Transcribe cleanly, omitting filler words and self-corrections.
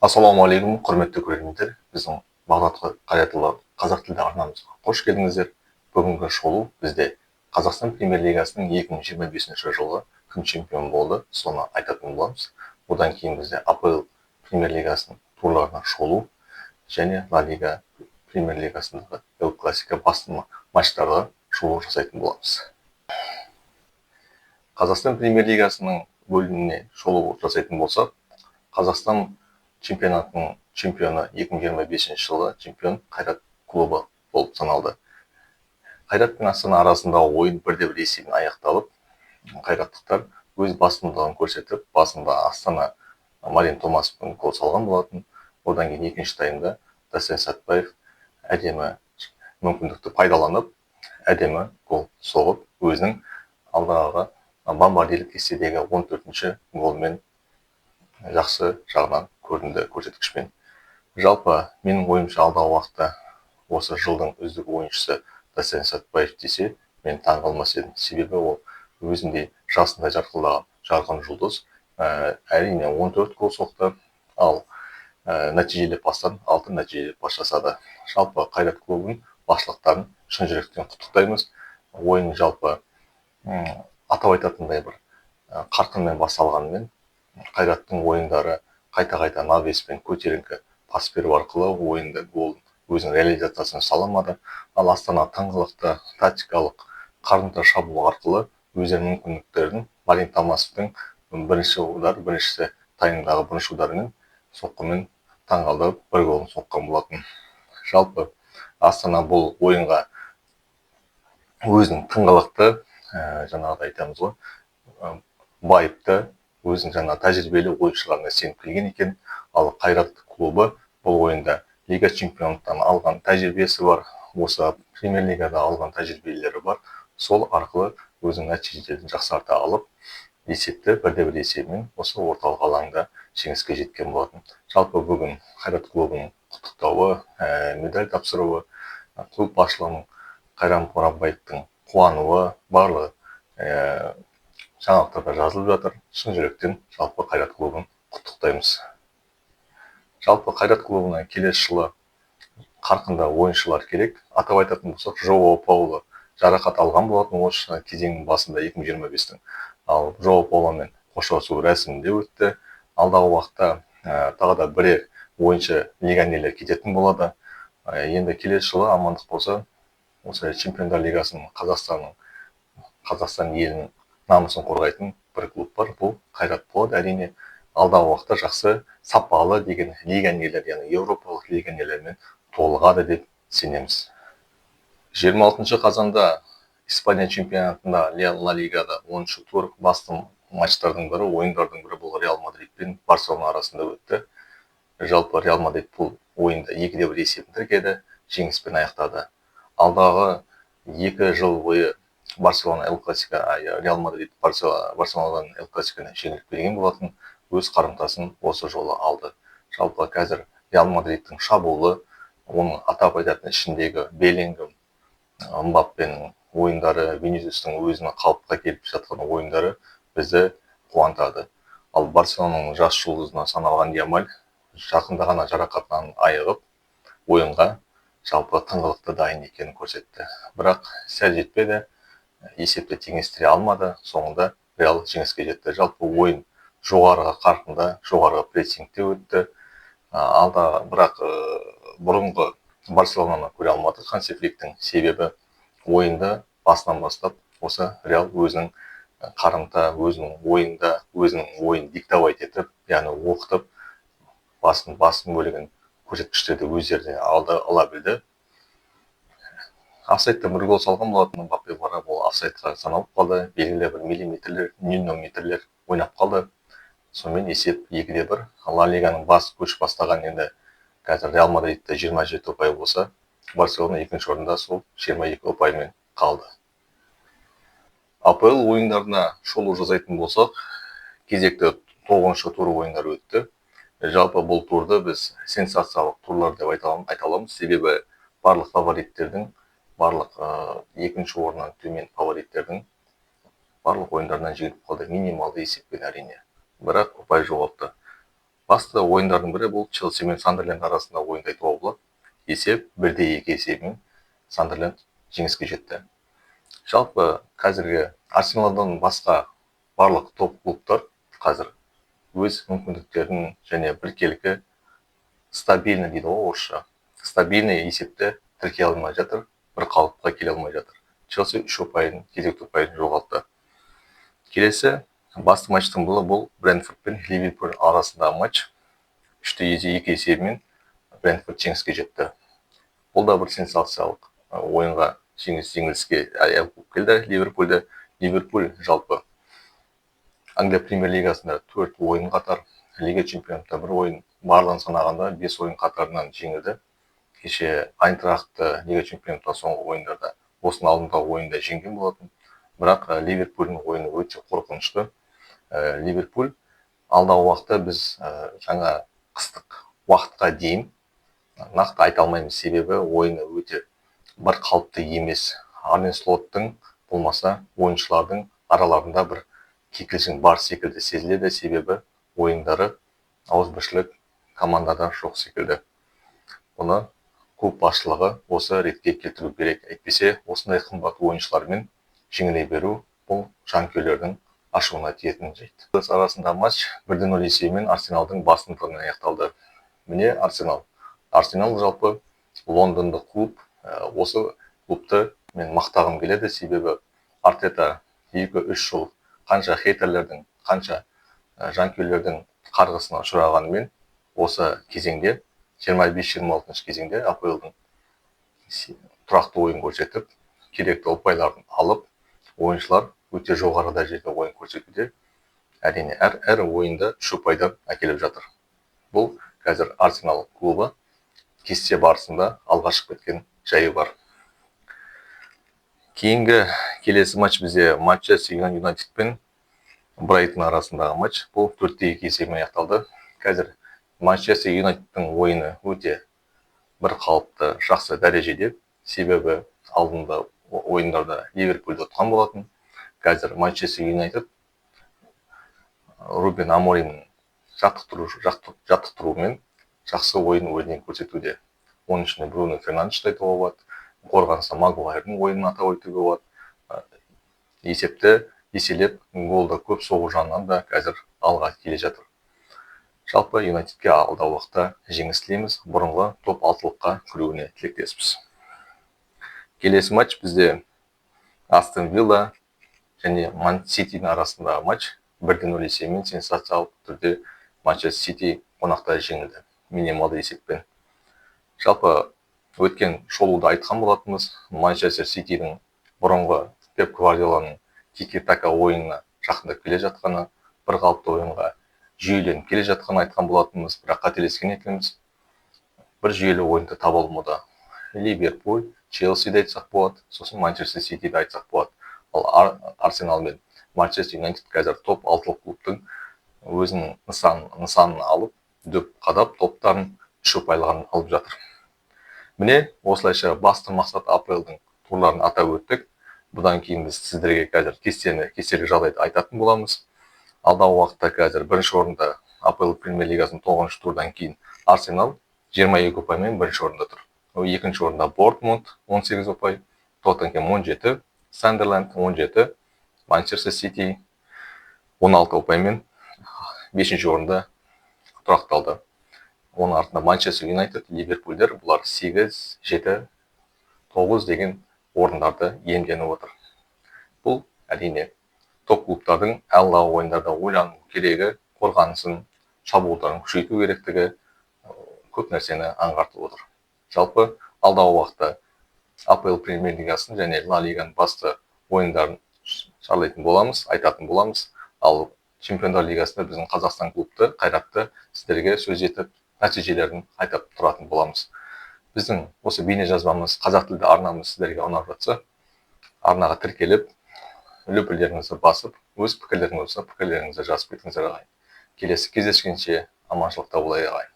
Ассалаумағалейкум, құрметті көрермендер. Біздің Бағдат Қайратұлы қазақ тілді арнамызға қош келдіңіздер. Бүгінгі шолу бізде Қазақстан Премьер-лигасының 2025 жылы кім чемпион болды, соны айтатын боламыз. Одан кейін бізде АПЛ Премьер-лигасының турларына шолу және Ла Лига Премьер-лигасындағы Эл Классика басты матчтарға шолу жасайтын боламыз. Қазақстан Премьер-лигасының бөліміне шолу жасайтын болсақ, Қазақстан чемпионатының чемпионы 2025 жылы чемпион Қайрат клубы болып саналды. Қайрат пен Астана арасындағы ойын 1-1 есебімен аяқталып, қайраттықтар өз басымдығын көрсетіп, басында Астана Марин Томаспен гол салған болатын. Одан кейін екінші таймда Дәстен Сәтбаев әдемі мүмкіндікті пайдаланып, әдемі гол соғып, өзінің алдағы бомбардирлік кестедегі 14-ші голмен жақсы жағынан көрінді көрсеткішпен. Жалпы менің ойымша алдағы уақытта осы жылдың үздік ойыншысы Дәстен Сәтбаев десе, мен таңғалмас едім. Себебі ол өзінде жасында жарқылдаған жарқын жұлдыз. Әрине 14 гол соқты, ал нәтижелі пастан 6 нәтижелі пас жасады. Жалпы Қайрат клубының басшылықтарын шын жүректен құттықтаймыз. Ойын жалпы атап айтатындай бір қарқынмен басталғанымен, Қайраттың ойындары қайта-қайта навеспен көтеріңкі пас беру арқылы ойында гол өзінің реализациясын саламады. Ал Астана тыңғылықты тактикалық қарымта шабуыл арқылы өздерінің мүмкіндіктерін Марин Томасовтың бірінші таймдағы бірінші ударымен соққымен таңғалдырып бір голын соққан болатын. Жалпы Астана бұл ойынға өзінің тыңғылықты, жаңағыда айтамыз ғой, байыпты, өзінің жаңа тәжірибелі ойыншыларына сеніп келген екен. Ал Қайрат клубы бұл ойында Лига чемпионлықтан алған тәжірибесі бар, осы Премьер-лигада алған тәжірибелері бар. Сол арқылы өзінің нәтижелерін жақсарта алып, есепті 1-1 есебімен осы орталық алаңда жеңіске жеткен болатын. Жалпы бүгін Қайрат клубының құттықтауы, медаль тапсыруы, клуб басшылығының Қайран Боранбаевтың қуануы барлығы жаңалықтарда жазылып жатыр. Шын жүректен жалпы Қайрат клубын құттықтаймыз. Жалпы Қайрат клубына келесі жылы қарқында ойыншылар керек. Атап айтатын болсақ, Жоао Пауло жарақат алған болатын осы кезеңнің басында 2025-тің. Ал Жоао Пауломен қоштасу рәсімінде өтті. Алдағы уақытта тағы да бірер ойыншы легионерлер кететін болады. Енді келесі жылы амандық болса, осы Чемпиондар лигасының Қазақстан елінің намысын қорғайтын бір клуб бар, бұл Қайрат болады. Әрине, алдағы уақытта жақсы сапалы деген легионерлер, яғни еуропалық легионерлермен толығады деп сенеміз. 26 қазанда Испания чемпионатында Ла Лигада 10-шы тур басты матчтардың бірі, ойындардың бірі бұл Реал Мадрид пен Барселона арасында өтті. Жалпы Реал Мадрид бұл ойында 2-1 есебін тіркеді, жеңіспен аяқтады. Алдағы 2 жыл бойы Барселона Эл Классика, Реал Мадрид Барселонадан Эл Классиканы жеңіліп келген болатын, өз қарымтасын осы жолы алды. Жалпы қазір Реал Мадридтің шабуылы, оның атап айтатын ішіндегі Беллингем, Мбаппенің ойындары, Винисиустың өзінің қалыпқа келіп жатқан ойындары бізді қуантады. Ал Барселонаның жас жұлдызына саналған Ямаль жақында ғана жарақаттан айығып, ойынға жалпы тыңғылықты дайын екенін көрсетті. Бірақ сәл жетпеді, есепті теңестіре алмады, соңында Реал жеңіске жетті. Жалпы ойын жоғарғы қарқында, жоғарғы прессингте өтті. Алда бірақ бұрынғы Барселонаны көре алмады Ханси Фликтің, себебі ойында басынан бастап осы Реал өзінің қарымта, өзінің ойында, өзінің ойын диктовать етіп, яғни оқытып, басым бөлігін көрсеткіштерді өздеріне ала білді. Офсайдтан бір гол салған болатын, Мбаппе бара, бұл офсайдқа саналып қалды. Белгілі бір миллиметрлер ойнап қалды. Сонымен есеп 2-1. Ла Лиганың көш бастаған енді қазір Реал Мадридте 27 ұпай болса, Барселона екінші орында сол 22 ұпаймен қалды. АПЛ ойындарына шолу жасайтын болсақ, кезекті 9-шы тур ойындары өтті. Жалпы бұл турды біз сенсациялық турлар деп айта аламыз, себебі барлық фавориттердің, барлық екінші орыннан төмен фавориттердің барлық ойындарынан жеңіліп қалды, минималды есеппен әрине. Бірақ ұпай жоғалтты. Басты ойындардың бірі бұл Челси мен Сандерленд арасында ойынды айтуға болады. Есеп 1-2 есебімен Сандерленд жеңіске жетті. Жалпы қазіргі Арсеналдан басқа барлық топ клубтар қазір өз мүмкіндіктерін және біркелкі стабильный дейді ғой орысша. Стабильный есепті тіркей алмай жатыр, бір қалыпқа келе алмай жатыр. Челси 3 ұпайын, кезекті ұпайын жоғалтты. Келесі басты матчтың бұл Брентфорд пен Ливерпуль арасындағы матч. 3-2 есебімен Брентфорд жеңіске жетті. Бұл да бір сенсациялық ойынға жеңіліске аял болып келді Ливерпульді. Ливерпуль жалпы Англия премьер лигасында 4 ойын қатар, Лига чемпионатта 1 ойын, барлығын санағанда 5 ойын қатарынан жеңілді. Кеше Айнтрахтты Лига чемпионатта соңғы ойындарда осының алдындағы ойында жеңген болатын. Бірақ Ливерпульдің ойыны өте қорқынышты. Ливерпуль алдағы уақытта біз жаңа қыстық уақытқа дейін нақты айта алмаймыз, себебі ойыны өте бір қалыпты емес. Арне Слоттың болмаса ойыншылардың араларында бір кикілжің бар секілді сезіледі, себебі ойындары ауызбіршілік командада жоқ секілді. Бұны клуб басшылығы осы ретке келтіру керек. Әйтпесе осындай қымбат ойыншылармен жеңіле беру бұл жанкүйерлердің ашуына тиетін жайт. Арасында матч 1-0 есебімен Арсеналдың басымдығымен аяқталды. Міне Арсенал жалпы лондондық клуб. Осы клубты мен мақтағым келеді, себебі Артета 2-3 жыл қанша хейтерлердің, қанша жанкүйерлердің қарғысына ұшырағанымен осы кезеңде 25-26 кезеңде АПЛ-дың тұрақты ойын көрсетіп, керекті ұпайларын алып, ойыншылар өте жоғары дәрежеде ойын көрсетуде. Әрине әр ойында 3 ұпайдан әкеліп жатыр. Бұл қазір Арсенал клубы кесте барысында алға шығып кеткен жайы бар. Кейінгі келесі матч бізде Манчестер Юнайтед пен Брайтон арасындағы матч. Бұл 4-2 есебімен аяқталды. Қазір Манчестер Юнайтедтің ойыны өте бір қалыпты жақсы дәрежеде, себебі алдында ойындарда Ливерпульді ұтқан болатын. Қазір Манчестер Юнайтед Рубен Аморимнің жаттықтыруымен жақсы ойын өрнек көрсетуде. Оның ішінде Бруно Фернандешті айтуға болады, қорғаныста Магуайрдың ойынын атап өтуге болады. Есепті еселеп, голда көп соғу жағынан да қазір алға келе жатыр. Жалпы Юнайтедке алдағы уақытта жеңіс тілейміз, бұрынғы топ 6-лыққа кіруіне тілектеспіз. Келесі матч бізде Астон Вилла және Ман Ситидің арасындағы матч. 1-0 есебімен сенсациялық түрде Манчестер Сити қонақта жеңілді, минималды есеппен. Жалпы өткен шолуда айтқан болатынбыз, Манчестер Ситидің бұрынғы Пеп Гвардиоланың тики-така ойынына жақындап келе жатқаны, бір қалыпты ойынға жүйеленіп келе жатқанын айтқан болатынбыз, бірақ қателескен екенбіз. Бір жүйелі ойынды таба алмады. Ливерпуль, Челсиді айтсақ болады, сосын Манчестер Ситиді айтсақ болады. Ал Арсенал мен Манчестер Юнайтед қазір топ 6-лық клубтың өзінің нысанын алып, дөп қадап, топтарын 3 ұпайлығын алып жатыр. Міне, осылайша басты мақсат АПЛ-дың турларын атап өттік. Бұдан кейін біз сіздерге қазір кестелік жағдайды айтатын боламыз. Алдағы уақытта қазір бірінші орында АПЛ премьер лигасының 9-шы турдан кейін Арсенал 22 ұпаймен бірінші орында тұр. Екінші орында Бортмунд 18 ұпай, Тоттенхем 17, Сандерленд 17, Манчестер Сити 16 ұпаймен 5-ші орында тұрақталды. Оның артында Манчестер Юнайтед, Ливерпульдер, бұлар 8, 7, 9 деген орындарды иемденіп отыр. Бұл әрине топ клубтардың алдағы ойындарда ойлану керегі, қорғанысын, шабуылдарын күшейту керектігі көп нәрсені аңғартып отыр. Жалпы алдағы уақытта АПЛ премьер лигасын және Ла Лиганың басты ойындарын шарлайтын боламыз, айтатын боламыз. Ал Чемпиондар лигасында біздің Қазақстан клубты қайратты сіздерге сөз етіп, нәтижелерін айтып тұратын боламыз. Біздің осы бейне жазбамыз, қазақ тілді арнамыз сіздерге ұнап жатса, арнаға тіркеліп, үліпілдеріңізді басып, өз пікірлеріңізді жазып кетіңіздер ағайын. Келесі кездескенше аманшылықта болайық ағайын.